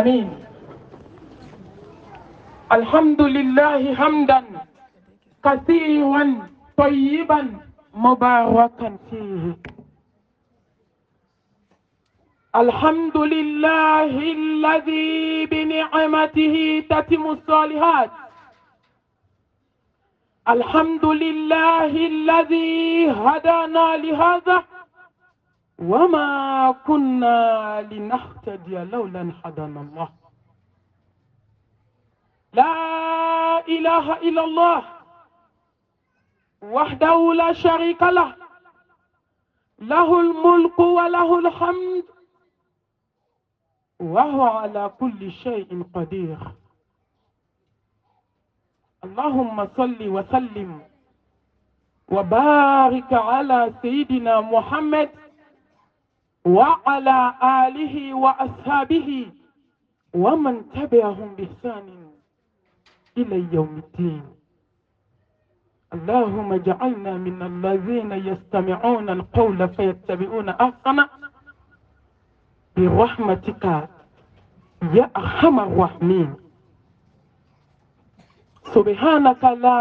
آمين. الحمد لله حمدا كثيرا طيبا مباركا فيه. الحمد لله الذي بنعمته تتم الصالحات. الحمد لله الذي هدانا لهذا وما كنا لنهتدي لولا أن هدانا الله. لا إله إلا الله وحده لا شريك له، له الملك وله الحمد وهو على كل شيء قدير. اللهم صل وسلم وبارك على سيدنا محمد وعلى آله وأصحابه ومن تبعهم بإحسان إلى يوم الدين. اللهم اجعلنا من الذين يستمعون القول فيتبعون أحسنه برحمتك يا أرحم الراحمين. سبحانك لا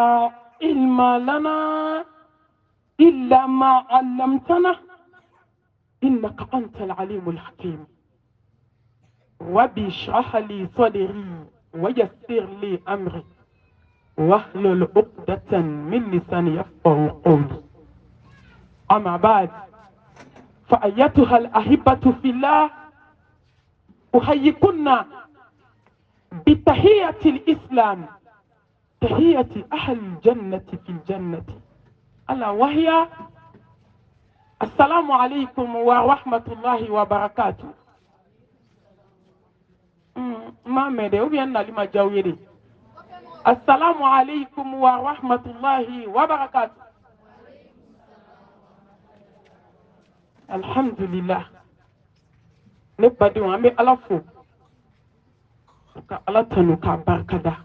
علم لنا إلا ما علمتنا إنك أنت العليم الحكيم. رب اشرح لي صدري ويسر لي أمري واحلل عقدة من لساني يفقهوا قولي. أما بعد، فأيتها الأحبة في الله، أحييكن بتحية الإسلام، تحية أهل الجنة في الجنة، ألا وهي السلام عليكم ورحمة الله وبركاته. ما مدى وبيانا لما جاويري. السلام عليكم ورحمة الله وبركاته. الحمد لله. نبدأ وعمي ألفو كألا تنوكا بركة.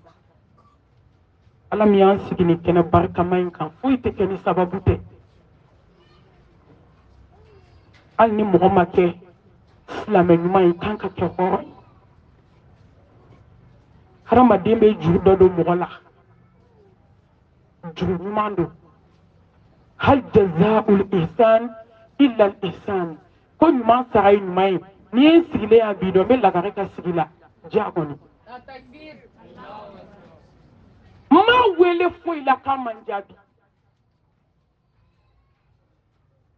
ألم ينسكني كنا بركة ما ينكا فويت كني سببوتي. ألني مغمك سلامي ما ينكا كهوري. harama dembe juru dodo mogola juru mando. hal jazaa'ul ihsan illa al ihsan. ko nyuma saray nyumay ni sigile ya bido me lagare ka sigila jagoni ma wele foi la kamanjabi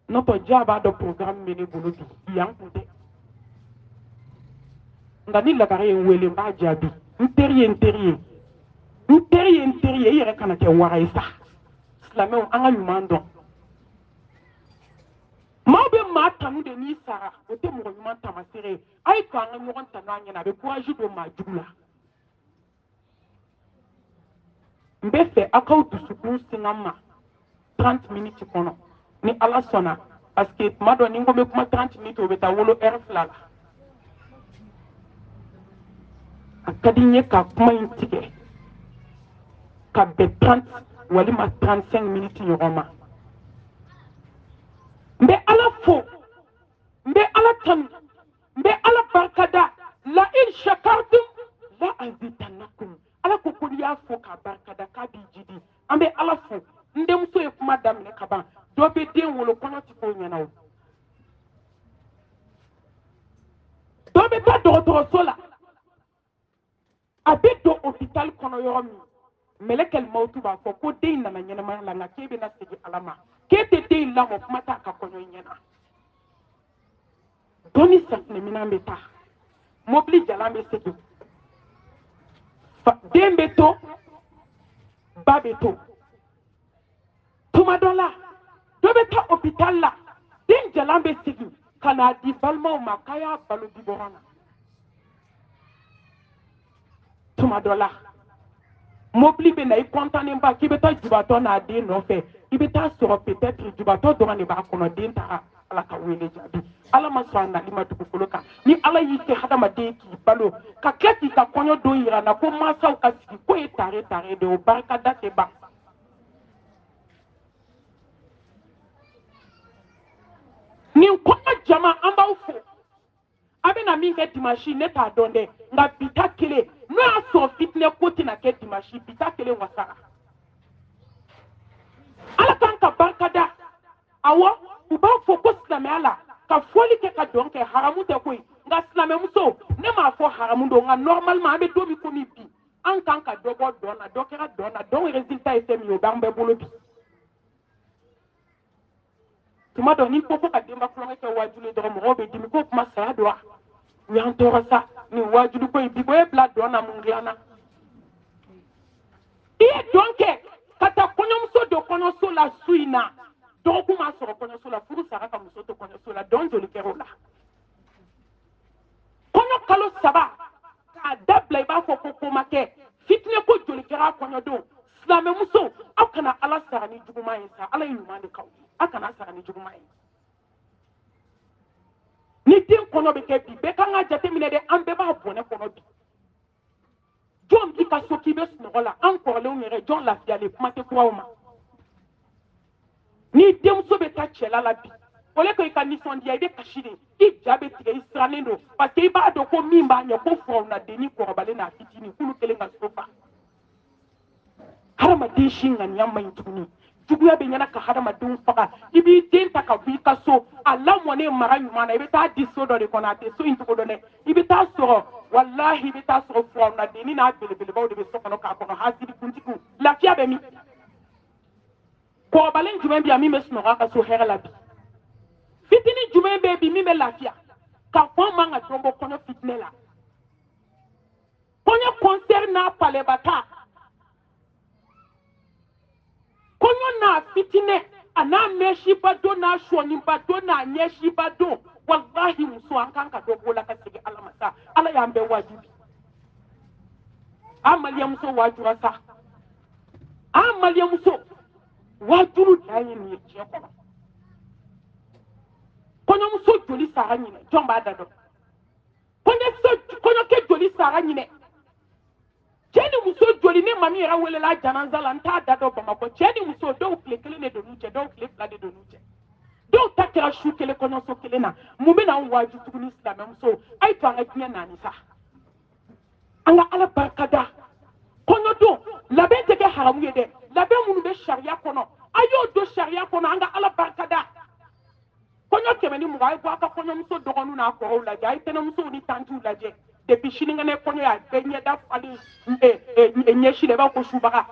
noto jaba do programme mene bolobi yang kunte ndani lagare wele ba jabi intérieur yɛrɛ kana kɛ wara ye sa. silamɛw an ka ɲuman dɔn. maa bɛ maa tanu de n'i sara o tɛ mɔgɔ ɲuman tamasere ye. a ye to an ka ɲɔgɔn tanu an ɲɛna a bɛ courage don maa jugu la. n bɛ fɛ aw k'aw dusukun singa ma 30 minutes kɔnɔ ni ala sɔnna parce que tuma dɔ ni n ko n bɛ kuma 30 minutes o bɛ taa wolo heure 2 la. a ka di n ye ka kuma in tigɛ ka bɛn 30 walima 35 minutes ɲɔgɔn ma. n bɛ ala fo, n bɛ ala tanu, n bɛ ala barikada. la in shakartum la azidannakum. ala ko ko n'i y'a fo k'a barikada k'a b'i jidi. an bɛ ala fo. n denmuso ye kuma daminɛ ka ban. dɔ bɛ den wolo kɔnɔ ti k'o ɲɛna o. dɔ bɛ taa dɔgɔtɔrɔso la. a bɛ don hôpital kɔnɔ yɔrɔ min mɛlɛkɛl mawutu b'a fɔ ko den nana ɲɛnamaya la nka k'e bɛna segin ala ma k'e tɛ den lamɔ kuma t'a ka kɔɲɔ ɲɛna. dɔnni safinɛminan bɛ taa mobili jalan bɛ segin den bɛ to ba bɛ to. tuma dɔ la dɔ bɛ taa hôpital la den jalan bɛ segin ka n'a di balimaw ma k'a y'a balo bibɔrɔn na. tuma dɔ la mobili bɛ na i kɔntannen ba k'i bɛ taa jubatɔ n'a den nɔfɛ i bɛ taa sɔrɔ peut-être jubatɔ dɔrɔn de b'a kɔnɔ den taara ala ka wele jaabi. ala ma sɔn a nali ma dugukolo kan. ni ala y'i kɛ hadamaden k'i balo ka kɛ k'i ka kɔɲɔ don yira n na ko mansaw ka sigi ko ye tare tare de o barikada tɛ ban. nin kɔɲɔ jama an b'aw fo abena min ke dimanche ne t'a dɔn dɛ nka bita kelen n'o y'a sɔrɔ fitinɛ ko tɛna kɛ dimanche bita kelen wasara ala kan ka barika da awɔ u b'a fɔ ko silamɛya la ka fɔli kɛ ka dɔn kɛ haramu tɛ koyi nka silamɛmuso ne m'a fɔ haramu don nka normalement an bɛ don min komi bi an kan ka dɔ bɔ dɔn na dɔ kɛra dɔn na dɔn résultat ye fɛn min ye o b'an bɛɛ bolo bi tuma dɔ n'i ko ko ka denba kulonkɛ kɛ wajibi ye dɔrɔn mɔgɔw bɛ dimi ko kuma saya don wa u y'an tɔɔrɔ sa nin wajibi ko in bi ko e bila dɔn na mun dilanna i ye dɔn kɛ ka taa kɔɲɔmuso don kɔɲɔso la su in na dɔgɔkun m'a sɔrɔ kɔɲɔso la furu sara ka muso to kɔɲɔso la dɔn joli kɛra o la kɔɲɔ kalo 3 k'a dabila i b'a fɔ ko ko ma kɛ fitinɛ ko joli kɛra a kɔɲɔdon silamɛmuso aw kana ala sara ni juguman ye sa ala ye ɲuman de k'aw ye aw kana sara ni juguman ye ni den kɔɲɔ bɛ kɛ bi bɛɛ kan ka jateminɛ dɛ an bɛɛ b'a bɔnɛ kɔnɔ bi jɔn b'i ka so k'i bɛ sunɔgɔ la an kɔrɔlenw yɛrɛ jɔn lafiyalen kuma tɛ kuraw ma ni denmuso bɛ taa cɛla la bi o le ko i ka nisɔndiya i bɛ kasi de i ja bɛ tigɛ i sirannen don parce que i b'a dɔn ko min b'a ɲɛ ko furaw na denni kɔrɔbalen n'a fitinin k'olu kelen ka so fa hadamaden si ŋaniya man ɲi tuguni juguya bɛ ɲɛna ka hadamadenw faga i b'i den ta ka bɔ i ka so a lamɔnen mara ɲuman na i bɛ taa di so dɔ de kɔnɔ a tɛ so in cogo dɔn dɛ i bɛ taa sɔrɔ walahi i bɛ taa sɔrɔ furaw na denni n'a belebelebaw de bɛ so kɔnɔ k'a kɔnɔ hasidi kuntigiw lafiya bɛ min kɔrɔbalen jumɛn bɛ yan min bɛ sunɔgɔ a ka so hɛrɛ la bi fitinin jumɛn bɛ bi min bɛ lafiya ka fɔ man ka dɔn bɔ kɔɲɔ fitinɛ la kɔɲɔ concert n'a palebata kɔɲɔ n'a fitinɛ a n'a mɛsiba don n'a sɔniba don n'a ɲɛsiba don walahi muso an kan ka dɔ b'o la ka segin ala ma sa ala y'an bɛɛ wajibi an maliyamuso wajura sa an maliyamuso wajuru dan ye nin ye diɲɛ kɔnɔ kɔɲɔmuso joli sara ɲinɛ jɔn b'a da dɔn kɔɲɔkɛ joli sara ɲinɛ cɛ ni muso joli ne mami yɛrɛ welela janaza la n t'a da dɔn bamakɔ cɛ ni muso dɔw tile 1 de don n'u cɛ dɔw tile 2 de don n'u cɛ dɔw ta kɛra su kelen kɔɲɔso kelen na mun bɛ n'an waaju tuguni silamɛmuso a ye to an ka diɲɛ naani sa an ka ala barika da kɔɲɔdon labɛn tɛ kɛ haramu ye dɛ labɛn minnu bɛ sariya kɔnɔ a y'o don sariya kɔnɔ an ka ala barika da kɔɲɔ 120 a ye bɔ a ka kɔɲɔmuso dɔgɔninw n'a kɔrɔw lajɛ a ye tɛnɛmusow ni tantiw lajɛ depuis sinikɛnɛ kɔɲɔ y'a bɛɛ ɲɛda falen ɲɛsi la i b'a fɔ ko subaga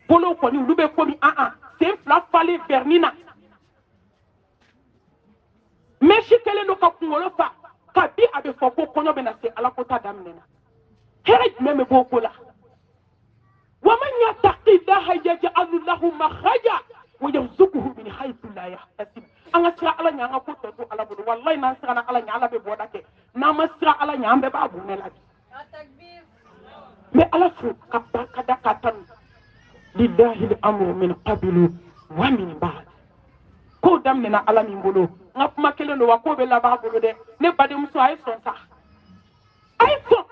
bolow kɔni olu bɛ komi sen 2 falen verni na mɛsi kɛlen don ka kunkolo fa kabi a bɛ fɔ ko kɔɲɔ bɛ na se ala ko ta daminɛ na hɛrɛ jumɛn bɛ bɔ o ko la ومن يتق الله يجعل له مخرجا ويرزقه من حيث لا يحتسب an ka sira ala ɲɛ an ka ko tɔ to ala bolo wallahi n'an siranna ala ɲɛ ala bɛ bɔda kɛ n'an ma sira ala ɲɛ an bɛɛ b'a bonɛ la bi n bɛ ala fo ka barika da ka tanu lillahi al-amru min qablu wa min ba'd ko daminɛna ala min bolo n ka kuma kelen don wa ko bɛ laban a bolo dɛ ne badenmuso a ye sɔn sa a ye sɔn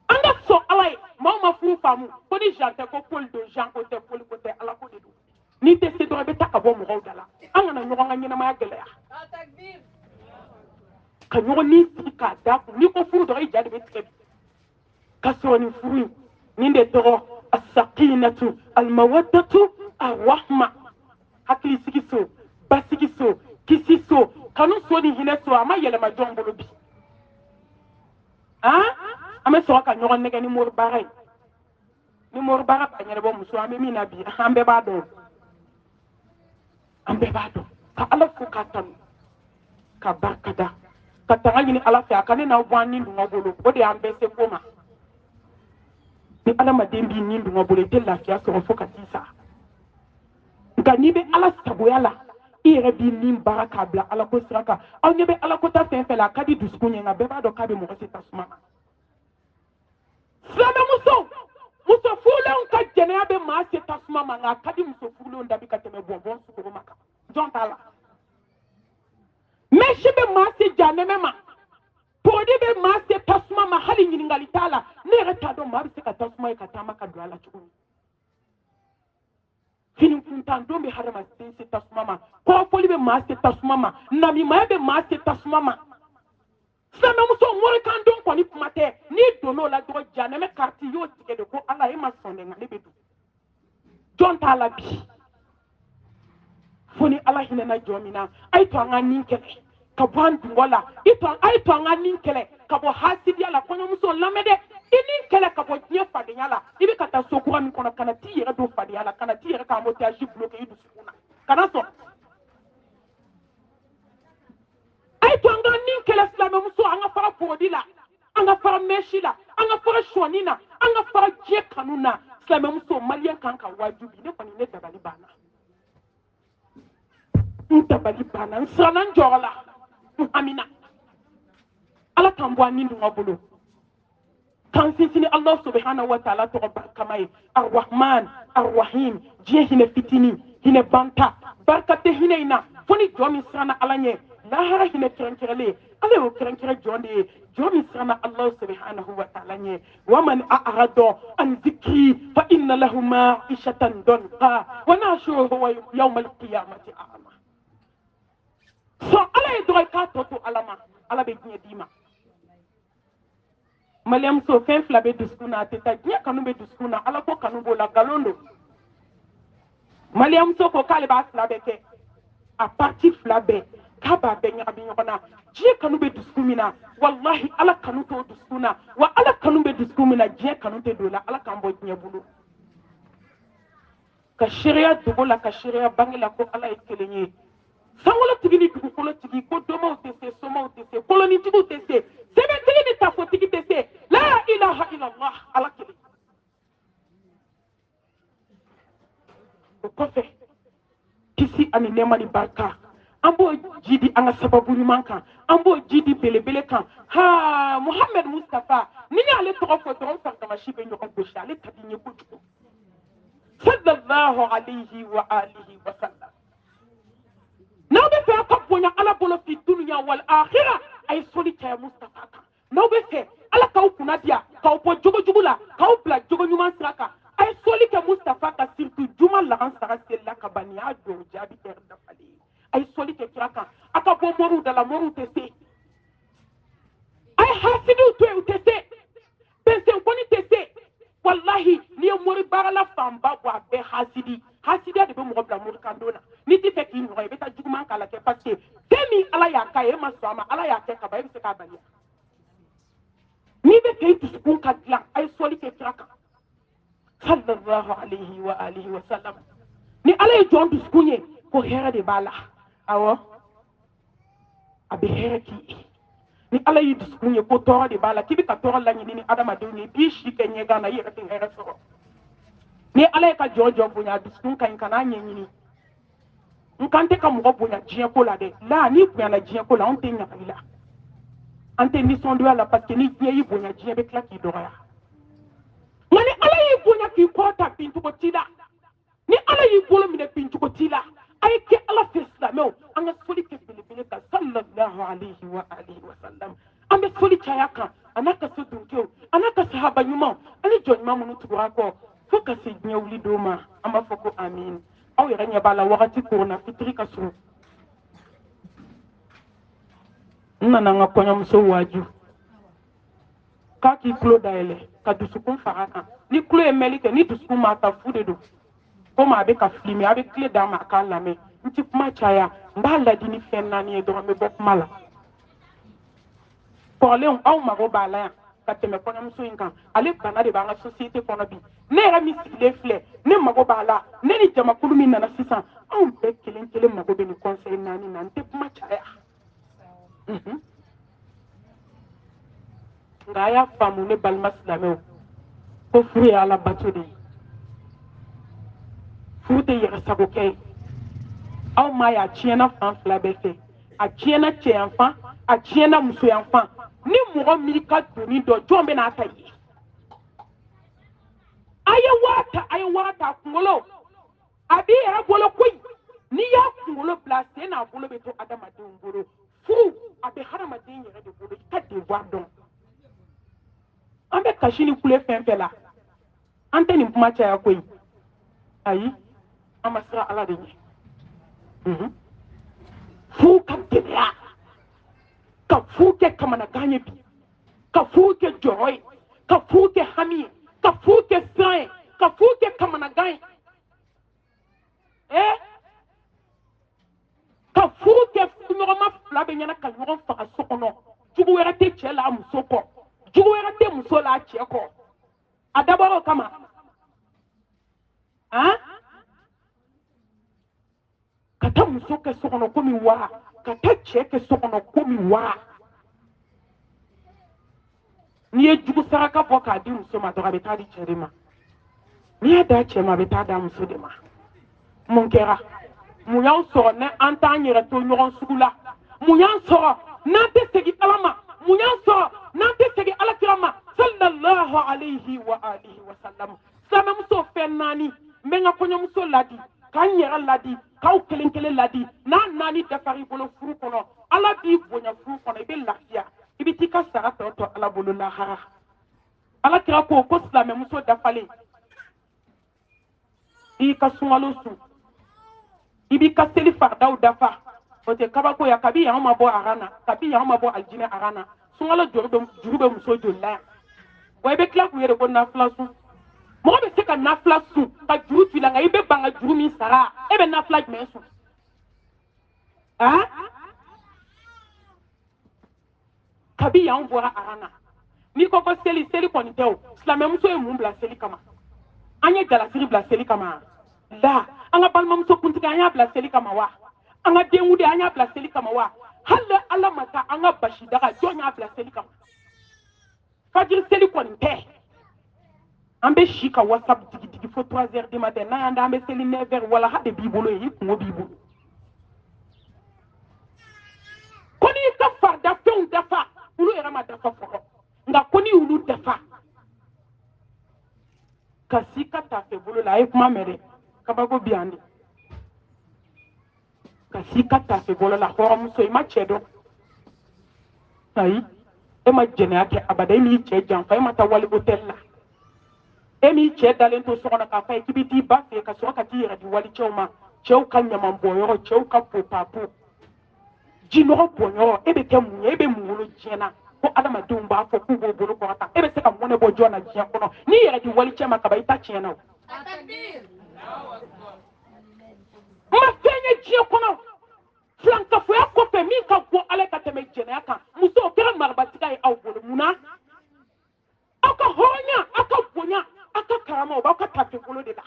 an ka sɔn ala ye maaw ma furu faamu ko ni Jean tɛ ko Paul don Jean ko tɛ Paul ko tɛ ala ko de don n'i tɛ se dɔrɔn i bɛ taa ka bɔ mɔgɔw da la an kana ɲɔgɔn ka ɲɛnamaya gɛlɛya ka ɲɔgɔn ni sigi k'a da kun n'i ko furu dɔrɔn i ja de bɛ tigɛ bi ka sɔrɔ nin furu in nin de tɔgɔ as-sakinatu al-mawaddatu ar-rahma hakili sigi so basigi so kisi so kanu so ni hinɛ so a ma yɛlɛma jɔn bolo bi an bɛ sɔrɔ ka ɲɔgɔn nɛgɛ ni mori baara ye ni mori baara ka ɲɛnabɔ muso an bɛ min na bi an bɛɛ b'a dɔn an bɛɛ b'a dɔn ka ala fo k'a tanu ka barika da ka tanga ɲini ala fɛ a ka ne n'aw bɔ an ni dungɔ bolo o de y'an bɛɛ se ko ma ni adamaden b'i ni dungɔ bolo i tɛ lafiya sɔrɔ fo ka t'i sa nka n'i bɛ ala sagoya la i yɛrɛ b'i ni baara k'a bila ala ko sira kan aw ɲɛ bɛ ala ko ta fɛn fɛn la a ka di dusukun ɲɛ nka bɛɛ b'a dɔn k'a bɛ mɔgɔ se tasuma ma silamɛmuso muso furulenw ka jɛnɛya bɛ maa se tasuma ma nka a ka di muso furulenw dabi ka tɛmɛ bɔnbɔn sukɔrɔma kan jɔn t'a la mɛsi bɛ maa se janɛmɛ ma pɔdi bɛ maa se tasuma ma hali ɲininkali t'a la ne yɛrɛ t'a dɔn maa bɛ se ka tasuma ye ka taama ka don a la cogo min fini kuntan don be harama se tasumama ko foli be ma se tasumama nami ma be ma se tasumama sama muso mori kan don ko ni kumate ni dono la do janeme karti yo tike de ko ala e ma sonde ngale be du don ta la bi foni ala hinena jomina ay to anga ninkele ka bandu wala ito ay to anga ninkele ka bo hasidi ala ko muso lamede ini kele ka bo nye fadi yala ibi kata sokura mi kono kana ti yere do fadi yala kana ti yere ka mo ta ji bloqué idu sukuna kana so ay to anga ninkele slame muso anga fara podila anga fara meshila anga fara shonina anga fara je kanuna slame muso malien kan ka wajubi ne fani ne dabali bana dabali bana sanan jola amina ala kan bo anin do ngobulu kan sini Allah subhanahu wa ta'ala to barkamai ar-rahman ar-rahim je hine fitini hine banta barkate hine ina foni jomi sana alanye lahara hine krenkere ale o krenkere jonde jomi sana Allah subhanahu wa ta'ala nye wa man a'rada an dhikri fa inna lahu ma'ishatan danqa wa nashuruhu yawm al-qiyamati a'ma so ala do ka to alama ala be dima Maliam so fen flabe duskuna teta nya kanu be duskuna ala ko kanu bola galondo Maliam so ko kale ba flabe ke a parti flabe ka ba be nya bi nyona je kanu be duskumina wallahi ala kanu to duskuna wa ala kanu be duskumina je kanu te dola ala kan bo nya bulu ka sharia dubola ka sharia bangila ko ala ekelenye sangola tigini du ko tigi ko domo te se somo te se koloni tigu te se sebe tigini ta ko tigi te se la ilaha illallah ala kili ko fe kisi ani nema ni barka ambo jidi anga sababu nyuman kan ambo jidi belebele kan ha Muhammad Mustafa ni ale to ko to fa kama shibe nyoko ko shale tadinye ko juko sallallahu alayhi wa alihi wa sallam naw be fe ko bonya ala bolo fi dunya wal akhirah ay soli ta Mustafa kan naw be fe ala ka kuna dia ka po jogo jugula ka bla jogo nyuma saka ay soli ka Mustafa ka sirtu juma la an saka sella ka baniya do jabi ter da fali ay soli ke traka aka bo moru da la moru te se ay hasidu to te se pense ko ni te se wallahi ni mori barala famba bo be hasidi de be mo bla moru kandona ni ti fe ki no e beta juguma kala ke parce que temi ala ya ka e masama ala ya ke ka ba e se ka baniya ni be fe ti kun ka la ay soli ke traka sallallahu alayhi wa alihi wa sallam ni ala e jon diskunye ko hera de bala awo abi hera ki ni ala yi diskunye ko tora de bala kibi ka tora la ni adama de ni bi shi ke nyega na yera tin hera so ni ala ka jojo bunya diskun kan kana nyenyi nkante ka mo bunya jien ko la de la ni bunya na jien ko la on te nya la ante ni son doit la parce que ni yi bunya jien be klaki dora mani ala yi bunya ki ko ta pintu ko tida ni ala yi bolo mi de pintu ko tila ay ke ala fislamo anga foli ke bele ka sallallahu alayhi wa alihi wa sallam ambe foli chayaka anaka so dunke anaka sahaba nyuma ali jon mamu tugura ko foka se nyawli doma amba foko amin aw yara nya bala wakati ko na fitri ka suru nana nga konya muso waju ka ki klo daele ka dusukun faraka ni klo emelike ni dusukun ma ta fude do ko ma be ka flimi abe kle da ma ka lame nti kuma chaya mbala dini fenna ni do me bok mala porle on aw ma go bala ya ka teme konya muso inkan ale bana de banga société kono bi ne era mi sile fle ne mago bala ne ni jama kulumi nana sisan aw be kelen mago be ni conseil nani nan te kuma chaya nga ya famu ne balma silame ko furu ya ala bato de furu te yɛrɛ sago kɛ aw ma ya tiɲɛna fan fila bɛɛ fɛ a tiɲɛna cɛyanfan a tiɲɛna musoyanfan ni mɔgɔ min ka doni dɔ jɔn bɛ n'a ta ye a ye wara ta kunkolo a b'i yɛrɛ bolo koyi n'i y'a kunkolo bila sen n'a bolo bɛ to adamadenw bolo furu a bɛ hadamaden yɛrɛ de bolo i ka devoir dɔn an bɛ kasi ni kule fɛn fɛn la an tɛ nin kuma caya koyi ayi amasira ala de ɲɛ furu ka gɛlɛya ka furu kɛ kamanagan ye bi ka furu kɛ jɔrɔ ye ka furu kɛ hami ye ka furu kɛ siran ye ka furu kɛ kamanagan ye ka furu kɛ ɲɔgɔnma fila bɛ ɲɛna ka ɲɔgɔn faga so kɔnɔ jugu wɛrɛ tɛ cɛ la a muso kɔ jugu wɛrɛ tɛ muso la a cɛ kɔ a dabɔra o kama ka taa muso kɛ so kɔnɔ komi wara ka taa cɛ kɛ so kɔnɔ komi wara n'i ye jugu saraka bɔ k'a di muso ma dɔrɔn a bɛ taa di cɛ de ma n'i y'a da cɛ ma a bɛ taa da muso de ma mun kɛra mun y'an sɔrɔ ni an t'an yɛrɛ to ɲɔgɔn sugu la mun y'an sɔrɔ n'an tɛ segin ala ma mun y'an sɔrɔ n'an tɛ segin alakira ma sallallahu alayhi wa alihi wa sallam silamɛmuso fɛn naani n bɛ n ka kɔɲɔmuso ladi k'an yɛrɛ ladi k'aw kelen kelen ladi n'a naani dafara i bolo furu kɔnɔ ala b'i bonya furu kɔnɔ i bɛ lafiya i bɛ t'i ka sara tɔ to ala bolo lahara alakira ko silamɛmuso dafalen i ka sunkalo sun i b'i ka seli fardaw dafa o tɛ kabako ya kabi yan ma bɔ arana kabi yan ma bɔ aljinɛ arana sunkalo juru bɛ muso joli la yan wa i bɛ tila k'u yɛrɛ ko nafila sun mɔgɔ bɛ se ka nafila sun ka juru to i la nka i bɛ ban ka juru min sara e bɛ nafila jumɛn sun kabi yan bɔra arana n'i ko ko seli kɔni tɛ o silamɛmuso ye mun bila seli kama an ye jalasiri bila seli kama la an ka balimamuso kuntigi an y'a bila seli kama wa an ka denkundi an y'a bila seli kama wa hali ala ma taa an ka basi daga jɔn y'a bila seli kama fajiri seli kɔni tɛ an bɛ si ka whatsapp digi fo 3 heures du matin n'an y'an da an bɛ seli 9 heures wala ha de b'i bolo ye i kungo b'i bolo ko n'i ka farida fɛnw dafa olu yɛrɛ ma dafa fɔlɔ nka ko ni olu dafa ka si ka tafe bolo la a ye kuma mɛn dɛ kabako bi yan de ka si ka tafe bolo la hɔrɔnmuso i ma cɛ dɔn ayi e ma jɛnɛya kɛ abada e m'i cɛ janfa e ma taa wali hôtel la e m'i cɛ dalen to so kɔnɔ k'a fɔ k'i bɛ t'i ba fɛ ka sɔrɔ ka t'i yɛrɛ di wali cɛw ma cɛw ka ɲaman bɔnyɔrɔ cɛw ka popapo jinɔgɔ bɔnyɔrɔ e bɛ kɛ mun ye e bɛ mun wolo diɲɛ na ko adamadenw b'a fɔ k'u b'o bolo kɔrɔta e bɛ se ka mɔnɛ bɔ jɔn na diɲɛ kɔnɔ n'i yɛrɛ di wali cɛ ma kaban i ta tiɲɛ na o ma fɛn ye diɲɛ kɔnɔ filankafoya kɔfɛ min ka bɔ ala ka tɛmɛ jɛnɛya kan muso o kɛra marabatiga ye aw bolo munna aw ka hɔrɔnya aw ka bonya aw ka karama o b'aw ka tafe bolo de la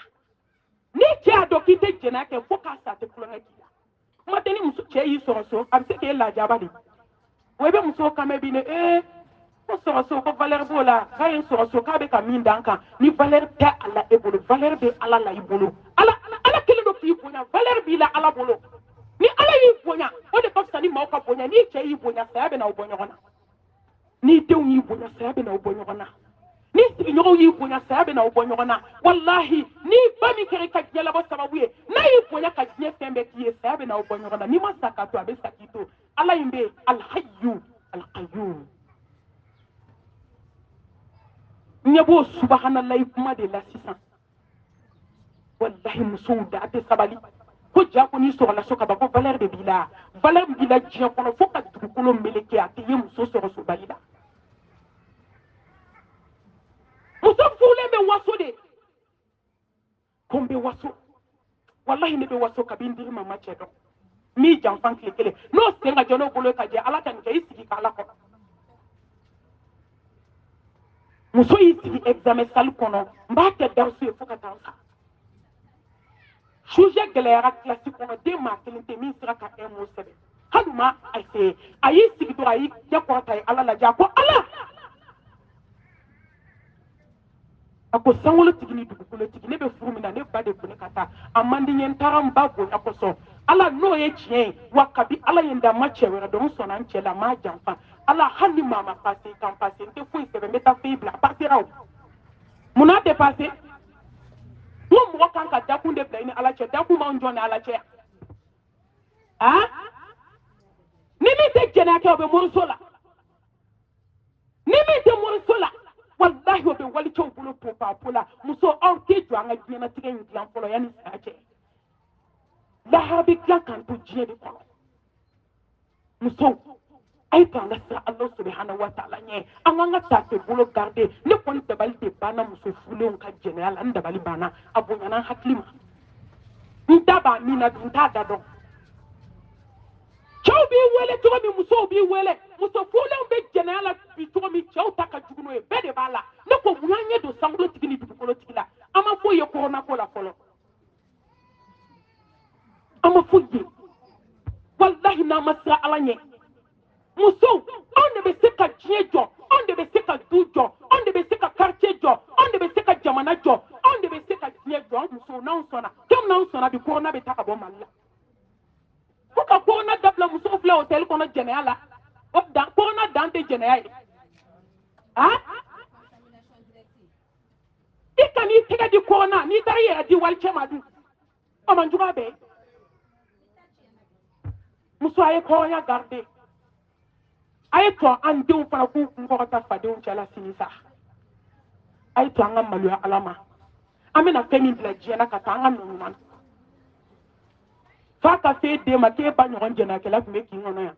ni cɛ y'a dɔn k'i tɛ jɛnɛya kɛ fo k'a sa tɛ kulonkɛ k'i la kuma tɛ ni muso cɛ y'i sɔrɔ so a bɛ se k'e lajaba de wa i bɛ muso kan mɛn bi ne ko sɔrɔ so ko valeur b'o la k'a ye sɔrɔ so k'a bɛ ka min d'an kan ni valeur tɛ a la e bolo valeur bɛ ala la i bolo ala kelen don k'i bonya valeur b'i la ala bolo ni ala y'i bonya o de ka fisa ni maaw ka bonya n'i cɛ y'i bonya saya bɛ na aw bɔ ɲɔgɔn na n'i denw y'i bonya saya bɛ na aw bɔ ɲɔgɔn na ni sigiɲɔgɔnw y'i bonya saya bɛ na aw bɔ ɲɔgɔn na walahi ni ba min kɛra i ka diɲɛ labɔ sababu ye n'a y'i bonya ka diɲɛ fɛn bɛɛ k'i ye saya bɛ na aw bɔ ɲɔgɔn na n'i ma sa k'a to a bɛ sa k'i to ala in bɛ alhayyu alqayyum ɲɛ b'o subahanallahi kuma de la sisan wallahi musow da a tɛ sabali ko ja ko n'i sɔrɔla so ka ban ko valeur de b'i la valeur b'i la diɲɛ kɔnɔ fo ka dugukolo meleke a tɛ ye muso sɔrɔ sobali la muso furulen bɛ waso de ko n bɛ waso wallahi ne bɛ waso kabi n diri ma cɛ dɔn n'i janfan tile kelen n'o sen ka jɛ n'o bolo ka jɛ ala ka nin kɛ i sigi k'ala kɔnɔ muso y'i sigi examen salle kɔnɔ n b'a kɛ darusu ye fo ka taa n sa sujet gɛlɛyara kilasi kɔnɔ den maa kelen tɛ min sera ka un mot sɛbɛn hali ma a se a y'i sigi dɔrɔn a y'i ɲɛ kɔrɔta ye ala lajɛ a ko ala a ko sankolotigi ni dugukolotigi ne bɛ furu min na ne ba de ko ne ka taa a man di n ye n taara n ba bonya kosɔn ala n'o ye tiɲɛ ye wa kabi ala ye n da n ma cɛ wɛrɛ dɔn n sɔnna n cɛ la n m'a janfa ala hali ni maa ma pase kan pase n tɛ foyi sɛbɛn n bɛ taa fɛn bila a pasera o munna tɛ pase n ko mɔgɔ kan ka dakun de bila i ni ala cɛ dakun b'anw jɔn ni ala cɛ ni min tɛ jɛnɛya kɛ o bɛ moriso la ni min tɛ moriso la wallahi o bɛ walicɛw bolo popapo la muso aw tɛ jɔ an ka diɲɛnatigɛ in dilan fɔlɔ yanni saya cɛ laharabi dilan kan to diɲɛ de kɔnɔ musow a ye to an ka sira ala subhanahu wa ta'ala ɲɛ an k'an ka tafe bolo garde ne kɔni dabali de banna muso furulenw ka jɛnɛya la n dabali banna a bonyana n hakili ma n da b'a min na dun n t'a da dɔn cɛw b'i wele cogo min musow b'i wele muso furulenw bɛ jɛnɛya la bi cogo min cɛw ta ka jugu n'o ye bɛɛ de b'a la ne ko mun y'an ɲɛ don sankolotigi ni dugukolotigi la an ma foyi ye corona ko la fɔlɔ an ma foyi ye walahi n'an ma siran ala ɲɛ musow anw de bɛ se ka diɲɛ jɔ anw de bɛ se ka du jɔ anw de bɛ se ka quartier jɔ anw de bɛ se ka jamana jɔ anw de bɛ se ka diɲɛ jɔ anw musow n'anw sɔnna comme n'anw sɔnna bi corona bɛ taa ka bɔ mali la fo ka corona dabila musow filɛ hôtel kɔnɔ jɛnɛya la o dan corona dan tɛ jɛnɛya ye ah i ka n'i tɛgɛ di corona n'i taara i yɛrɛ di walicɛ ma dun o man jugu a bɛɛ muso a ye hɔrɔnya garde a ye to an denw fana k'u kun kɔrɔta fadenw cɛla sini sa a ye to an ka maloya ala ma an bɛna fɛn min bila diɲɛ na ka taa an ka nɔ ɲuman na f'a ka se den ma k'e ba ɲɔgɔn jɛnɛkɛla tun bɛ k'i kɔnɔ yan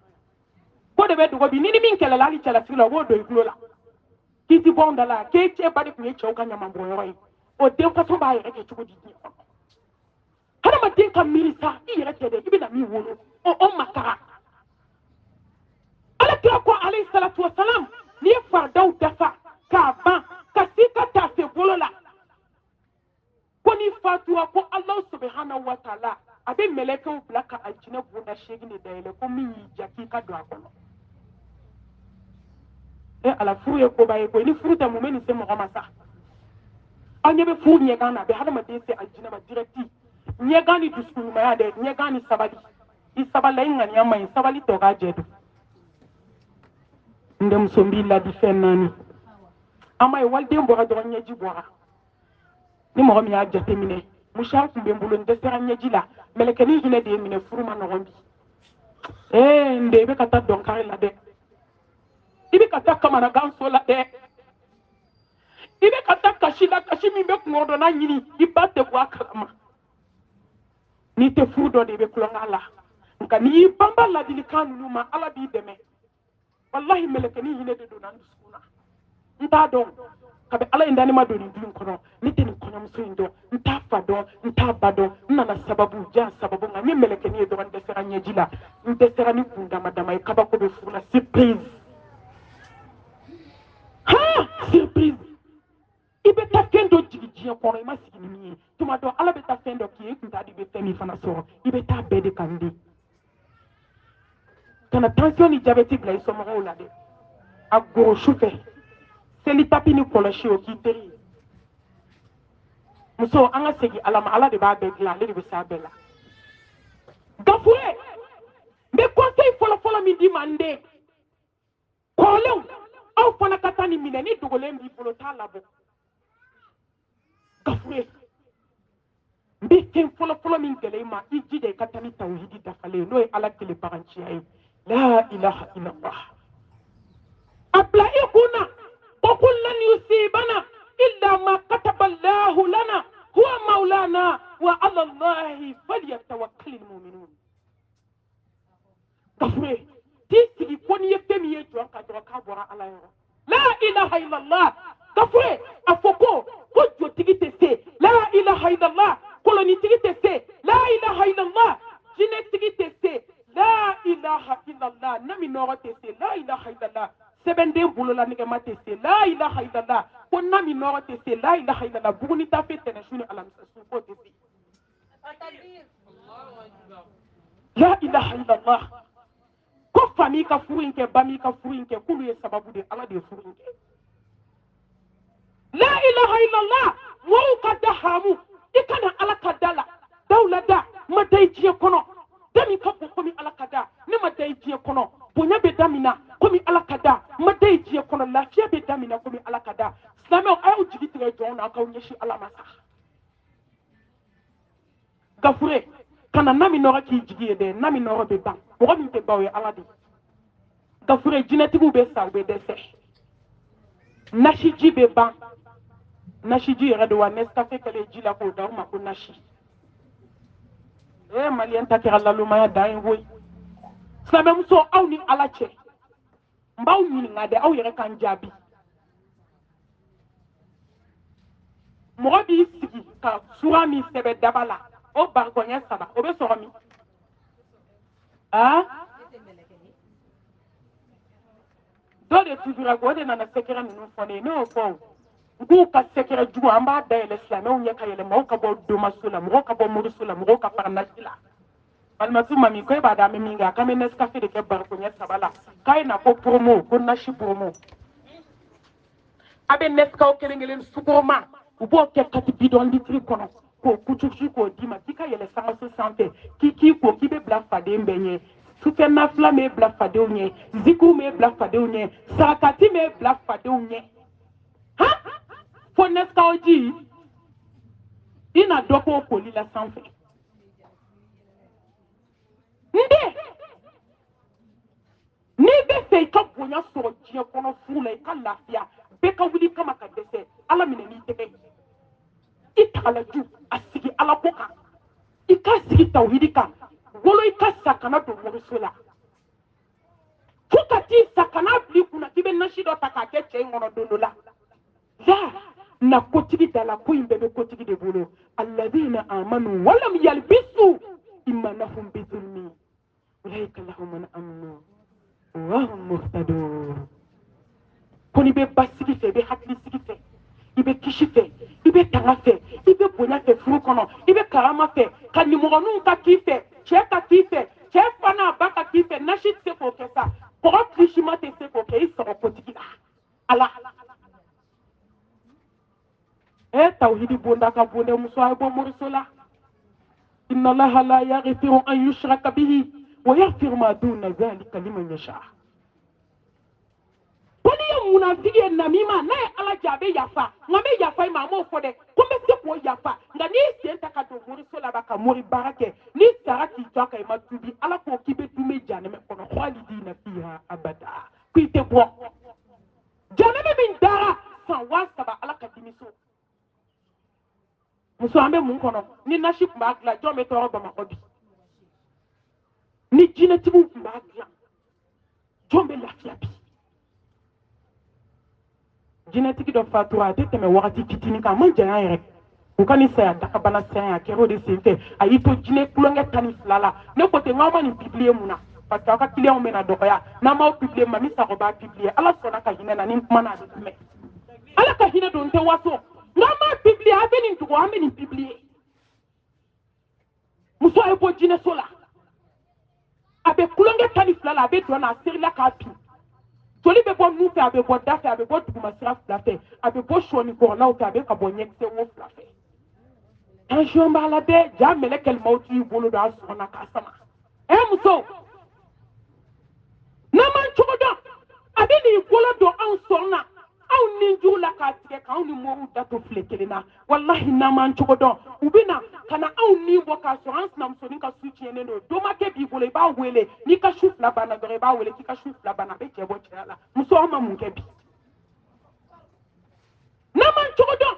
ko de bɛ dogo bi ni min kɛlɛla hali cɛlasigi la o b'o don i tulo la k'i ti bɔ anw da la k'e cɛ ba de tun ye cɛw ka ɲamanbɔnyɔrɔ ye o den façon b'a yɛrɛ kɛ cogo di diɲɛ kɔnɔ hadamaden ka miiri sa i yɛrɛ tɛ dɛ i bɛna min wolo o ma taga alakira ko alayhi salatu wasalam n'i ye fardaw dafa k'a ban ka s'i ka tafe bolo la ko n'i fatura ko ala subhanahu wa ta'ala a bɛ mɛlɛkɛw bila ka aljinɛ bonda 8 de dayɛlɛ ko min y'i ja k'i ka don a kɔnɔ ala furu ye koba ye koyi ni furu tɛ mun bɛ nin se mɔgɔ ma sa an ɲɛ bɛ furu ɲɛgan na a bɛ hadamaden se aljinɛ ma direct ɲɛgan ni dusukunɲumanya dɛ ɲɛgan ni sabali i sabali i ŋaniya ma ɲi sabali tɔ k'a jɛ don n denmuso b'i ladi fɛn 4 an ma ye waliden bɔra dɔrɔn ɲɛji bɔra ni mɔgɔ min y'a jateminɛ musar tun bɛ n bolo n dɛsɛra ɲɛji la mɛlɛkɛnin hinɛ de ye minɛ furu ma nɔgɔn bi n de i bɛ ka taa dɔnkari la dɛ i bɛ ka taa kamanagan so la dɛ i bɛ ka taa kasi la kasi min bɛ kungorodonna ɲini i ba tɛ bɔ a kalama n'i tɛ furu dɔ de i bɛ tulonkɛ la nka n'i y'i banba ladilikan ninnu ma ala b'i dɛmɛ wallahi mɛlɛkɛnin hinɛ de donna n dusukun na n t'a dɔn kabi ala in dani ma don nin du in kɔnɔ ne tɛ nin kɔɲɔmuso in dɔn n t'a fa dɔn n t'a ba dɔn n nana sababu jan sababu nka n ye mɛlɛkɛnin ye dɔrɔn n dɛsɛra ɲɛji la n dɛsɛra ni kun dama dama ye kabako bɛ furu la surprise surprise i bɛ taa fɛn dɔ jigin diɲɛ kɔnɔ i ma sigi ni min ye tuma dɔ ala bɛ taa fɛn dɔ k'i ye i kun t'a di i bɛ fɛn min fana sɔrɔ i bɛ taa bɛɛ de kan de kana tension ni jabɛti bila i somɔgɔw la dɛ a goro su fɛ seli tapi ni kɔlɔsi o k'i teri ye muso an ka segin ala ma ala de b'a bɛɛ dilan ale de bɛ s'a bɛɛ la gafure n bɛ conseil fɔlɔfɔlɔ min di ma n den kɔrɔlenw aw fana ka taa nin minɛ ni dogolen b'i bolo t'a labɔ gafure n bɛ fɛn fɔlɔfɔlɔ min gɛlɛ i ma i jija i ka taa ni tawhidi dafalen n'o ye ala tile baganciya ye la ilaha illallah a bila i kunna وقل لن يصيبنا إلا ما كتب الله لنا هو مولانا وعلى الله فليتوكل المؤمنون gafure ti sigi ko ni ye fɛn min ye jɔn ka dɔrɔn k'a bɔra ala yɔrɔ la ilaha illallah gafure a fɔ ko jotigi tɛ se la ilaha illallah kolonitigi tɛ se la ilaha illallah jinɛtigi tɛ se la ilaha illallah nami nɔgɔ tɛ se la ilaha illallah sɛbɛnden bolola nɛgɛma tɛ se la ilaha illallah ko nami nɔgɔ tɛ se la ilaha illallah buguni tafe tɛnɛsu ni alamisa su ko tɛ se la ilaha illallah ko fa m'i ka furu in kɛ ba m'i ka furu in kɛ k'olu ye sababu de ala de ye furu in kɛ la ilaha illallah mɔgɔw ka da haramu i kana ala ka da la daw la da ma da i diɲɛ kɔnɔ da min ka bon komi ala ka da ne ma da i diɲɛ kɔnɔ bonya bɛ da min na komi ala ka da ma da i diɲɛ kɔnɔ lafiya bɛ da min na komi ala ka da silamɛw a y'aw jigi tigɛ jɔnw na a k'aw ɲɛsin ala ma sa gafure kana na min nɔgɔ k'i jigi ye dɛ na min nɔgɔ bɛ ban mɔgɔ min tɛ ban o ye ala de gafure jinɛtigiw bɛ sa u bɛ dɛsɛ nasiji bɛ ban nasiji yɛrɛ de wa nescafe kɛlen ji la k'o da o ma ko nasi malien ta kira la lumaya dan woy silamɛ muso aw ni ala cɛ n b'aw ɲininka de aw yɛrɛ kan jaabi mɔgɔ b'i sigi ka sura min sɛbɛ daba la o barikɔɲɛ 3 o bɛ sɔrɔ min dɔ de tujura o de nana sɛkɛrɛ ninnu fɔ ne ye ne y'o fɔ u k'u ka sɛkɛrɛ jugu an b'a dayɛlɛ silamɛw ɲɛ ka yɛlɛ mɔgɔw ka bɔ domaso la mɔgɔw ka bɔ moriso la mɔgɔw ka fara nasi la balimatu mami ko e b'a dɔn an bɛ min kɛ a k'an bɛ nescafe de kɛ barikɔɲɛ 3 la k'a ye na ko promo ko nasi promo a bɛ nescafe kelen sukɔrɔma u b'o kɛ kati bidɔn litiri kɔnɔ k'o kucucu k'o d'i ma k'i ka yɛlɛ sangaso sanfɛ k'i ko k'i bɛ bila faden bɛɛ ɲɛ sufɛ nafila m'e bila fadenw ɲɛ zikiw m'e bila fadenw ɲɛ sarakati m'e bila fadenw ɲɛ han fo nescafe ji i na dɔ k'o koli la sanfɛ nde n'i bɛ fɛ i ka bonya sɔrɔ diɲɛ kɔnɔ furu la i ka lafiya bɛɛ ka wuli kama ka dɛsɛ ala minɛ n'i tɛgɛ i tagalaju a sigi ala ko kan i ka sigi tawhidi kan wolo i ka sa kana don moriso la fo ka t'i sa kana bila i kunna k'i bɛ nasi dɔ ta k'a kɛ cɛ in kɔnɔ don dɔ la la na kotigi da la ko in bɛɛ bɛ kotigi de bolo alladhina amanu walam yalbisu imanahum bizulmi ulaika lahum amnu wa hum muhtadun ko ni bɛ basigi fɛ i bɛ hakili sigi fɛ i bɛ kisi fɛ i bɛ tanga fɛ i bɛ bonya fɛ furu kɔnɔ i bɛ karama fɛ ka nimɔgɔninw ka k'i fɛ cɛ ka k'i fɛ cɛ fa n'a ba ka k'i fɛ nasi tɛ se k'o kɛ sa kɔgɔ kilisima tɛ se k'o kɛ i sɔrɔ kotigi la ala tawhidi bonda ka bonde muso ay bo moriso la inna allaha la yaghfiru an yushraka bihi wa yaghfiru ma duna dhalika liman yasha koni ye munafiki ye namima na ye ala jaabe yafa nga me yafa ma mo fo de ko me se ko yafa nga ni sen ta ka do moriso la ba ka mori barake ni sara ki to ka ma tubi ala ko ki be dume janeme kono khalidina fiha abada ku te bo janeme min dara san wa saba ala ka dimiso muso an bɛ mun kɔnɔ ni nasi tun b'a dilan jɔn bɛ tɔɔrɔ bamakɔ bi ni jinɛtigiw tun b'a dilan jɔn bɛ lafiya bi jinɛtigi dɔ fatura a tɛ tɛmɛ wagati fitinin kan a man janya yɛrɛ u ka ni saya dakabana saya a kɛra o de senfɛ a y'i to jinɛ kulonkɛ 12 la ne ko ten n'aw ma nin publier mun na parce que aw ka clients bɛna dɔgɔya n'an m'aw publier mami sago b'a publier ala sɔnna ka hinɛ na ni kuma na a bɛ tɛmɛ ala ka hinɛ don n tɛ waso n'an m'a publier a bɛ nin tugu an bɛ nin publier muso ye bɔ jinɛso la a bɛ kulonkɛ 12 la a bɛ don na a serila k'a bin joli bɛ bɔ nun fɛ a bɛ bɔ da fɛ a bɛ bɔ duguma sira 2 fɛ a bɛ bɔ sɔni kɔrɔlaw fɛ a bɛ ka bɔ ɲɛkisɛ 7 fɛ tension b'a la dɛ ja mɛlɛkɛlimaw t'i bolo don a sɔnna k'a sama muso n'an m'an cogo dɔn a bɛ n'i bolo don anw sɔnna anw ninjuw la k'a tigɛ k'anw ni mɔriw dato file kelen na walahi n'an m'an cogo dɔn u bɛ na ka na anw nin bɔ k'a sɔrɔ an sinamusonin ka su tiɲɛnen don domakɛ b'i bolo i b'a wele n'i ka su 2 banna dɔrɔn i b'a wele k'i ka su 2 banna a bɛ cɛ bɔ cɛya la muso aw ma mun kɛ bi n'an m'an cogo dɔn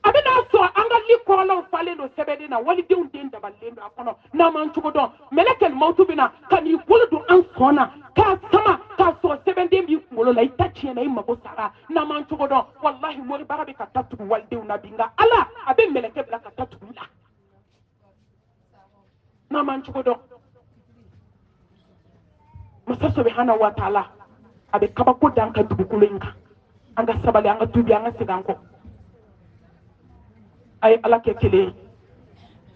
a bɛ n'a sɔrɔ an ka li kɔrɔlaw falen don sɛbɛnden na walidenw den dabalilen don a kɔnɔ n'an m'an cogo dɔn mɛlɛkɛlimawtu bɛ na ka n'i bolo don an sɔn na k'a sama k'a sɔrɔ sɛbɛnden b'i kunkolo la i ta tiɲɛna i mago sara n'an m'an cogo dɔn walahi moribaga bɛ ka taa tugu walidenw na bi nka ala a bɛ mɛlɛkɛ bila ka taa tugu i la n'an m'an cogo dɔn masa subhanahu wa taala a bɛ kabako da an ka dugukolo in kan an ka sabali an ka tubi an ka segin an kɔ a ye ala kɛ kelen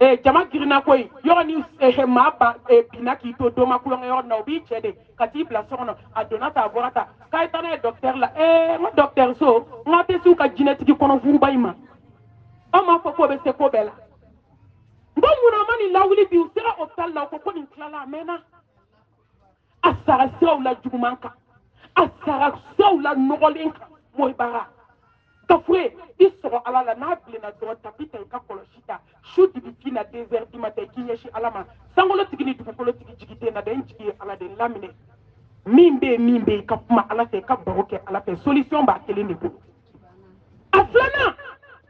ye jama girinna koyi yɔrɔ ni maa binna k'i to doma kulonkɛ yɔrɔ na o b'i cɛ de ka t'i bila so kɔnɔ a donna ta a bɔra ta k'a ye taa n'a ye docteur la n ko docteur so n k'a tɛ s'u ka jinɛtigi kɔnɔ furuba in ma aw m'a fɔ k'o bɛ se ko bɛɛ la n ko munna ma nin lawuli bi u sera hôpital la u ko nin tilala a mɛnna a sara siraw la juguman kan a sara siraw la nɔgɔlen kan moribaga kafure i sɔrɔ ala la n'a bilenna dɔrɔn tapi ta i ka kɔlɔsi ta su dibi na 2 heures du matin i k'i ɲɛsin ala ma sankolotigi ni dugukolotigi jigi tɛ na dɛ n jigi ye ala de laminɛ min bɛ yen i ka kuma ala fɛ i ka baro kɛ ala fɛ solution b'a kelen de bolo a filanan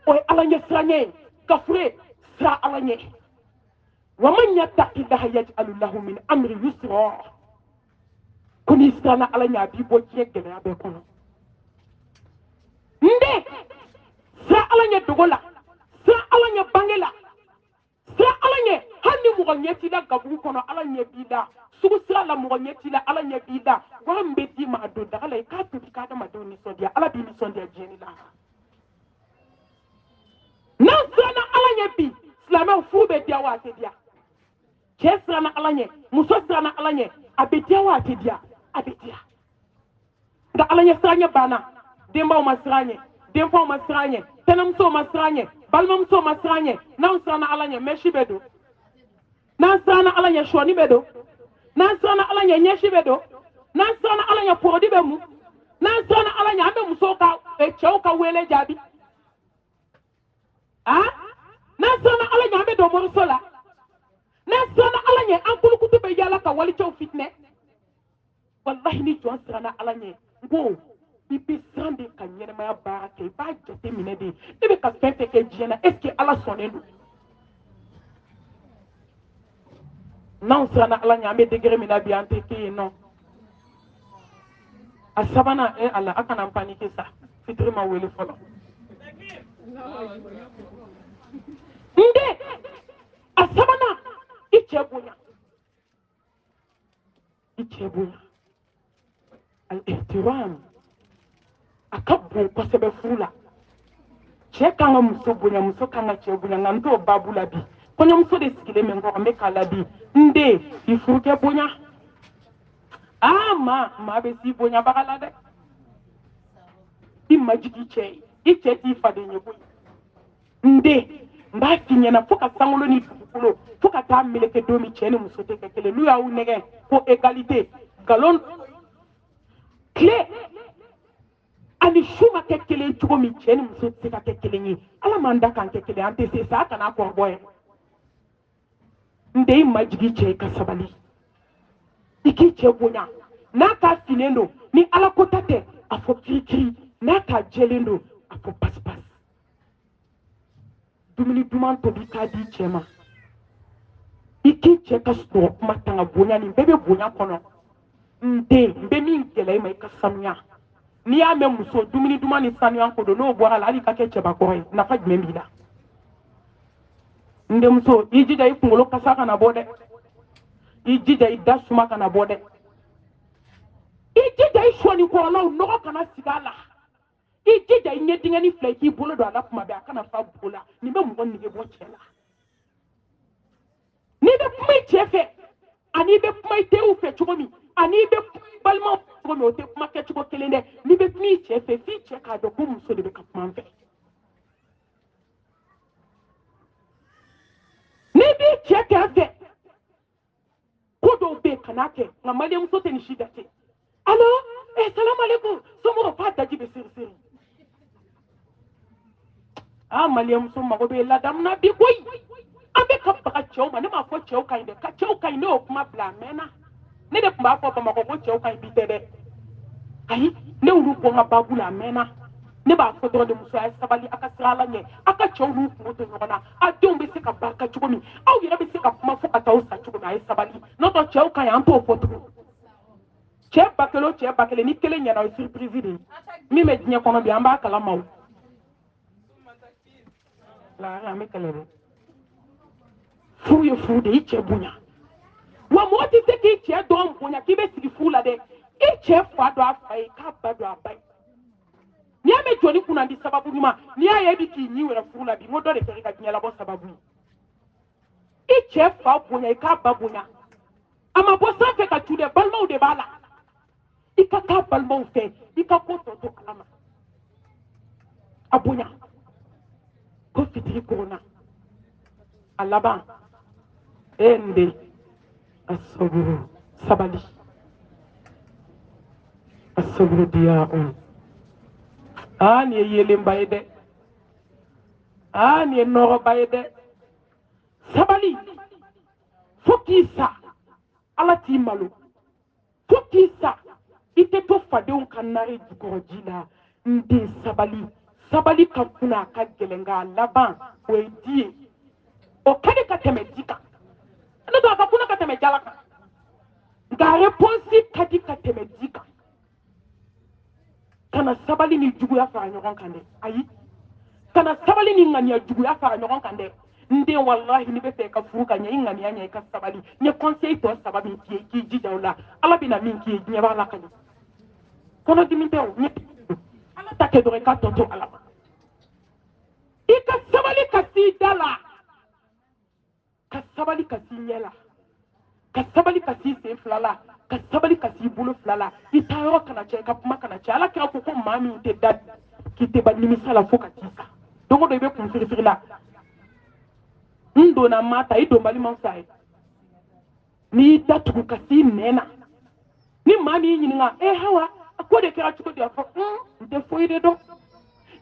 o ye ala ɲɛ siranɲɛ ye kafure sira ala ɲɛ ومن يتق الله يجعل له من امر يسرا كوني سانا على نيابي بو جيغل ابي كونو ndé sa alanya dogola sa alanya bangela sa alanya hanni mo nyeti la gabu kono alanya bida su sa la mo nyeti la alanya bida wa mbeti ma do dala ka to ka da ma do ni so dia ala bi ni so dia jeni la na sana alanya bi slama fu be dia wa te dia che sana alanya muso sana alanya abetia wa te dia abetia da alanya sanya bana demba masranye dempa masranye tenam so masranye balmam so masranye nan sana alanya meshi bedo nan sana alanya shoni bedo nan sana alanya nyeshi bedo nan sana alanya podi bemu nan sana alanya ambe musoka e chauka wele jabi nan sana alanya ambe do morsola nan sana alanya ankulu kutube yala ka wali chau fitne wallahi ni jon sana alanya go ibi sande ka ɲɛnɛmaya baara kɛ i b'a jate minɛ de i bɛ ka fɛn fɛn kɛ diɲɛ na est ce que ala sɔnnen don n'anw siranna ala ɲɛ an bɛ degré min na bi an tɛ kɛ yen nɔ a sabanan ala a kana n panike sa fitiri ma wele fɔlɔ n den a sabanan i cɛ bonya i cɛ bonya al ihtiram a ka bon kosɛbɛ furu la cɛ kan ka muso bonya muso kan ka cɛ bonya nka n t'o baabu la bi kɔɲɔmuso de sigilen bɛ n kɔrɔ n bɛ k'a la bi n den i furukɛ bonya maa bɛ s'i bonyabaga la dɛ i ma jigi cɛ ye i cɛ t'i faden ye koyi n den n b'a f'i ɲɛna fo ka sankolo ni dugukolo fo ka taa meleke don min cɛ ni muso tɛ kɛ kelen n'u y'aw nɛgɛ ko égalité nkalon tile ani su ma kɛ kelen cogo min cɛ ni muso tɛ se ka kɛ kelen ye ala m'an da k'an kɛ kelen an tɛ se sa a kana kɔrɔbɔ ye n den i ma jigi cɛ i ka sabali i k'i cɛ bonya n'a k'a finnen don ni ala ko ta tɛ a fɔ kirikiri n'a k'a jɛlen don a fɔ pasipasi dumuni duman tobi k'a di cɛ ma i k'i cɛ ka sɔrɔ kuma tanga bonya nin bɛɛ bɛ bonya kɔnɔ n den n bɛ min gɛlɛya i ma i ka sanuya n'i y'a mɛn muso dumuni duman ni sanuya ko don n'o bɔra la hali ka kɛ cɛbakɔrɔ ye nafa jumɛn b'i la n denmuso i jija i kunkolo kasa kana bɔ dɛ i jija i da suma kana bɔ dɛ i jija i sɔni kɔrɔlaw nɔgɔ kana sigi a la i jija i ɲɛ dingɛni fila i k'i bolo don a la kuma bɛɛ a kana fa bugu la nin bɛ mɔgɔ nege bɔ cɛ la n'i bɛ kuma i cɛ fɛ ani i bɛ kuma i teriw fɛ cogo min ani i bɛ balimaw cogo min o tɛ kuma kɛcogo kelen dɛ n'i bɛ kuma i cɛ fɛ f'i cɛ k'a dɔn ko muso de bɛ ka kuma n fɛ n'i b'i cɛ kɛrɛfɛ ko dɔw bɛ yen kan'a kɛ nka maliyɛnmuso tɛ nin si jate alo salamu aleykum somɔgɔw f'a daji bɛ siri maliyɛnmuso mago bɛ ladamu na bi koyi an bɛ ka baga cɛw ma ne m'a fɔ cɛw ka ɲi dɛ ka cɛw ka ɲi ne y'o kuma bila a mɛnna ne de tun b'a fɔ bamakɔ ko cɛw ka ɲi bi tɛ dɛ ayi ne y'olu bɔ n ka baabu la a mɛnna ne b'a fɔ dɔrɔn de muso a ye sabali a ka sira ala ɲɛ a ka cɛw n'u kungo to ɲɔgɔn na a denw bɛ se ka barika cogo min aw yɛrɛ bɛ se ka kuma fo ka taa aw sa cogo min a ye sabali n'o tɛ cɛw ka ɲi an t'o fɔ tugun cɛ ba kelen o cɛ ba kelen ni kelen ɲɛna o ye surprise de ye min bɛ diɲɛ kɔnɔ bi an b'a kalama o an bɛ kɛlɛ dɛ furu ye furu de i cɛ bonya wa mɔgɔ tɛ se k'i cɛ dɔn bonya k'i bɛ sigi furu la dɛ i cɛ fa dɔn a fa ye k'a ba dɔn a ba ye n'i y'a mɛn jɔnni kunna di sababu ɲuman n'i y'a ye i bɛ k'i ɲi wɛrɛ furu la bi n ko dɔ de fɛ ka diɲɛ labɔ sababu ye i cɛ fa bonya i k'a ba bonya a ma bɔ sanfɛ ka tu dɛ balimaw de b'a la i ka k'a balimaw fɛ i ka ko tɔ to ala ma a bonya ko fitiri koronna a laban n den asaburu sabali asaburu diya nin ye yelenba ye dɛ nin ye nɔgɔba ye dɛ sabali fo k'i sa ala t'i malo fo k'i sa i tɛ to fadenw ka nare jukɔrɔ ji la n den sabali ka kunna a ka gɛlɛn nka a laban o ye di ye o ka di ka tɛmɛ di kan to to akapuna kateme jalaka ga réponse kadi kateme dika kana sabali ni juguya fara ɲɔgɔn kan dɛ ayi kana sabali ni ŋaniya juguya fara ɲɔgɔn kan dɛ nde wallahi ni bɛ fɛ ka furu ka ɲɛ i ŋaniya ɲɛ i ka sabali ɲɛ conseil tɔ saba min k'i ye k'i jija o la ala bɛna min k'i ye diɲɛ b'a la ka ɲɛ kɔnɔdimi tɛ o ɲɛ ala ta kɛ dɔrɔn i ka tɔ to ala ma i ka sabali ka s'i da la ka sabali ka s'i ɲɛ la ka sabali ka s'i sen fila la ka sabali ka s'i bolo fila la i taa yɔrɔ kana cɛ i ka kuma kana cɛ ala kira ko ko maa min tɛ da k'i tɛ ba nimisa la fo ka t'i sa don o don i bɛ kun firifiri la n donna maa ta i don balimaw sa ye n'i datugu ka s'i nɛn na ni maa min y'i ɲininka hawa a ko de kɛra cogo di a fɔ n tɛ foyi de dɔn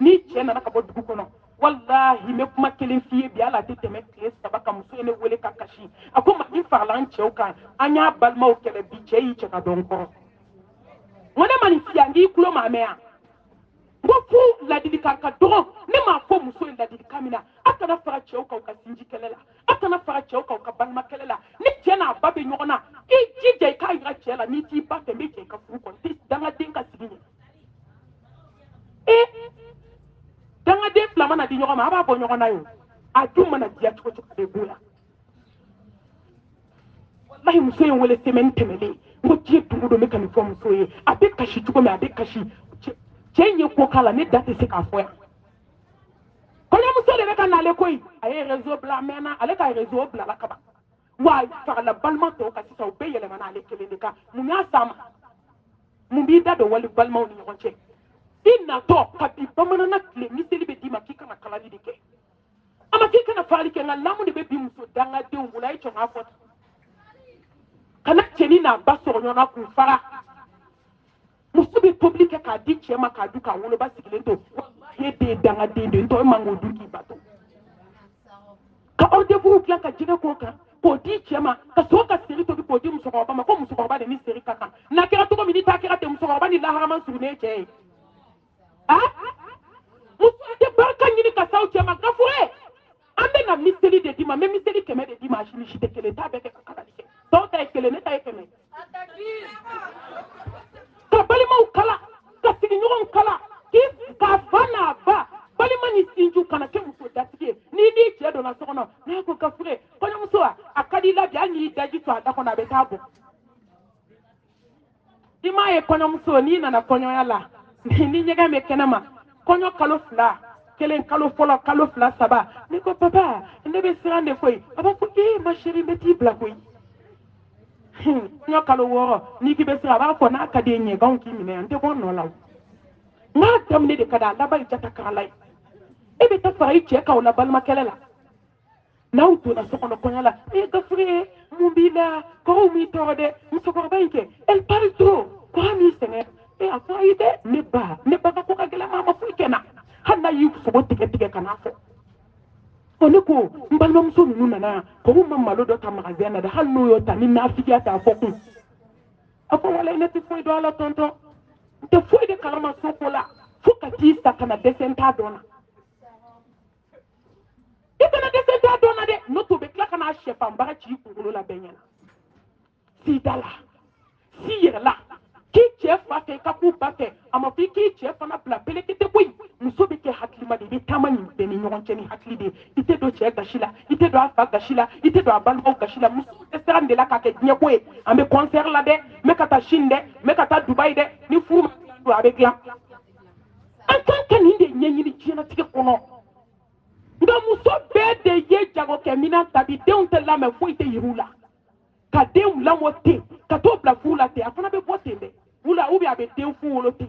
n'i cɛ nana ka bɔ dugu kɔnɔ wallahi n bɛ kuma kelen f'i ye bi ala tɛ tɛmɛ tile 3 kan muso ye ne wele ka kasi a ko maa min farala an cɛw kan an y'a balimaw kɛlɛ bi cɛ y'i cɛ ka dɔn kɔrɔ n ko ne ma nin f'i ye n k'i tulo maa mɛn yan n ko fo ladilikan ka dɔgɔ ne m'a fɔ muso ye ladilikan min na a kana fara cɛw kan u ka sinji kɛlɛ la a kana fara cɛw kan u ka balima kɛlɛ la ni cɛ n'a ba bɛ ɲɔgɔn na i jija i k'a yira cɛ la n'i t'i ba fɛ n bɛ cɛ i ka furu kɔnɔ tɛ dangaden ka sigi ɲɛ dangaden fila mana di ɲɔgɔn ma a b'a bɔ ɲɔgɔn na ye a dun mana diya cogo cogo a bɛ goya wallahi muso ye n wele semaine tɛmɛnen n ko diɲɛ dugu don n bɛ ka nin fɔ muso ye a bɛ kasi cogo min a bɛ kasi cɛ in ye ko k'a la ne da tɛ se k'a fɔ yan kɔɲɔmuso de bɛ ka n'ale koyi a ye réseau bila a mɛnna ale ka réseau bila la kaban wa farala balima tɔw kan sisan u bɛɛ yɛlɛmana ale kelen de kan mun y'a s'a ma mun b'i da don wali balimaw ni ɲɔgɔn cɛ i natɔ kabi bamanana tile ni seli bɛ d'i ma k'i kana kalali de kɛ a ma k'i kana farali kɛ nka lamu de bɛ bi muso dangadenw bolo a ye cɔn k'a fɔ kana cɛnin n'a ba sɔrɔ ɲɔgɔn na k'u fara muso bɛ tobili kɛ k'a di cɛ ma k'a dun k'a woloba sigilen to e de ye dangaden de ye n tɔ e man k'o dun k'i ba to ka ordre dilan ka jɛgɛ k'o kan k'o di cɛ ma ka sɔrɔ ka seri tobi k'o di musokɔrɔba ma ko musokɔrɔba de ni seri ka kan n'a kɛra cogo min ni t'a kɛra ten musokɔrɔba ni laharama surunnen cɛ ye muso tɛ barika ɲini ka s'aw cɛ ma gafure an bɛ na miseli de d'i ma n bɛ miseli 100 de d'i ma si tɛ kelen t'a bɛɛ kɛ ka kalali kɛ tɔw ta ye 1 ne ta ye 100 ka balimaw kala ka sigiɲɔgɔnw kala k'a fa n'a ba balima ni sinju kana kɛ muso datigi ye n'i n'i cɛ donna so kɔnɔ n'a ko gafure kɔɲɔmuso a ka di i la bi hali n'i daji to a da kɔnɔ a bɛ taa bɔ i m'a ye kɔɲɔmuso n'i nana kɔɲɔya la ni ɲɛgɛn bɛ kɛnɛ ma kɔɲɔ kalo 2 1 kalo fɔlɔ kalo 2 3 ne ko papa ne bɛ siran de koyi a b'a fɔ ma chérie n bɛ t'i bila koyi kɔɲɔ kalo 6 n'i k'i bɛ siran a b'a fɔ n'a ka di ye ɲɛganw k'i minɛ n tɛ bɔ nɔ la o n'a daminɛ de ka di a laban ye jata karala ye e bɛ taa fara i cɛ kan o la balima kɛlɛ la n'aw donna so kɔnɔ kɔɲɔ la gafure mun b'i la kɔrɔw m'i tɔɔrɔ dɛ musokɔrɔba in kɛ elle parle trop kɔrɔ m'i sɛgɛn a fɔ ayi dɛ ne ba ka ko ka gɛlɛn ma foyi kɛ n na hali n'a y'i sogo tigɛ ka n'a fɔ ne ko n balimamuso ninnu nana yan k'olu ma malo dɔ ta magasin na dɛ hali n'o y'o ta ni nafigiya t'a fɔ kun a fɔ walayi ne tɛ foyi dɔn a la tonton n tɛ foyi de kalama so ko la fo ka t'i sa kana dɛsɛ n t'a dɔn na i kana dɛsɛ n t'a dɔn na dɛ n'o to bɛ tila ka n'a sɛfanbaga ci i kunkolo la bɛɛ ɲɛna s'i da la s'i yɛrɛ la k'i cɛ fa kɛ i ka k'u ba kɛ a ma fɔ i k'i cɛ fana bila pelekete koyi muso bɛ kɛ hakilima de i bɛ taama nin bɛɛ ni ɲɔgɔn cɛ ni hakili de ye i tɛ don cɛ gasi la i tɛ don a fa gasi la i tɛ don a balimaw gasi la muso tɛ siran nin de la k'a kɛ diɲɛ ko ye an bɛ concert la dɛ n bɛ ka taa Chine dɛ n bɛ ka taa Dubaï dɛ ni furu ma dilan don a bɛ dilan an kan ka nin de ɲɛɲini diɲɛlatigɛ kɔnɔ nka muso bɛɛ de ye jagokɛminɛn ta bi denw tɛ lamɛn foyi tɛ yir'u la ka denw lamɔ ten ka t'o bila furu la ten a fana bɛ bɔ ten dɛ wula ou bien a bɛ den fu wolo ten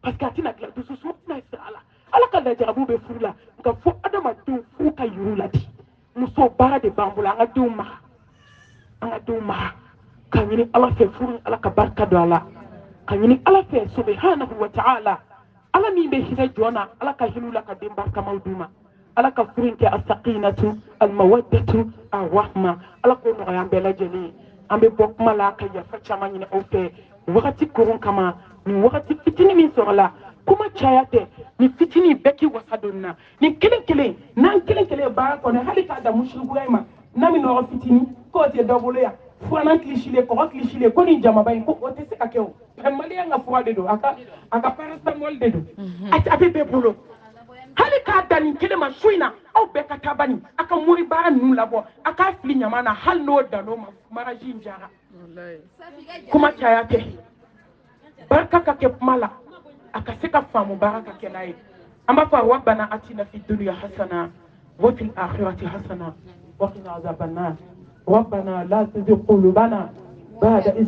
parce que a tɛna dilan dusukun tɛna siri a la ala ka lajarabiw bɛ furu la nka fo adamadenw furu ka yir'u la ten muso baara de b'an bolo an ka denw mara ka ɲini ala fɛ furu ala ka barika don a la ka ɲini ala fɛ subhanahu wa ta'ala ala min bɛ hinɛ jɔn na ala ka hinɛ u la ka den barikamaw d'u ma ala ka furu in kɛ as-sakinatu al-mawaddatu ar-rahma ala k'o nɔgɔya an bɛɛ lajɛlen ye an bɛ bɔ kuma la ka yafa caman ɲini aw fɛ wagati koron kama nin wagati fitinin min sɔrɔla kuma caya tɛ nin fitinin bɛɛ k'i wasa don na nin kelen kelen n'an kelen kelen baara kɔnɔ hali k'a da musirikuya ma n'a min nɔgɔ fitinin ko te dabolo ya fana klishile ko klishile ko ni jama bay ko wote se akeo mali nga fwa de do aka paracetamol de do ati be bolo hali ka dani kelema suina au be katabani aka muri bara nu labo aka fili nyama na hal no dano maraji njara kuma chayate barka ka ke mala aka seka famu baraka ke nayi amba fa rabbana atina fid dunya hasana wa fil akhirati hasana wa qina azaban nar ربنا لا تزغ قلوبنا بعد إذ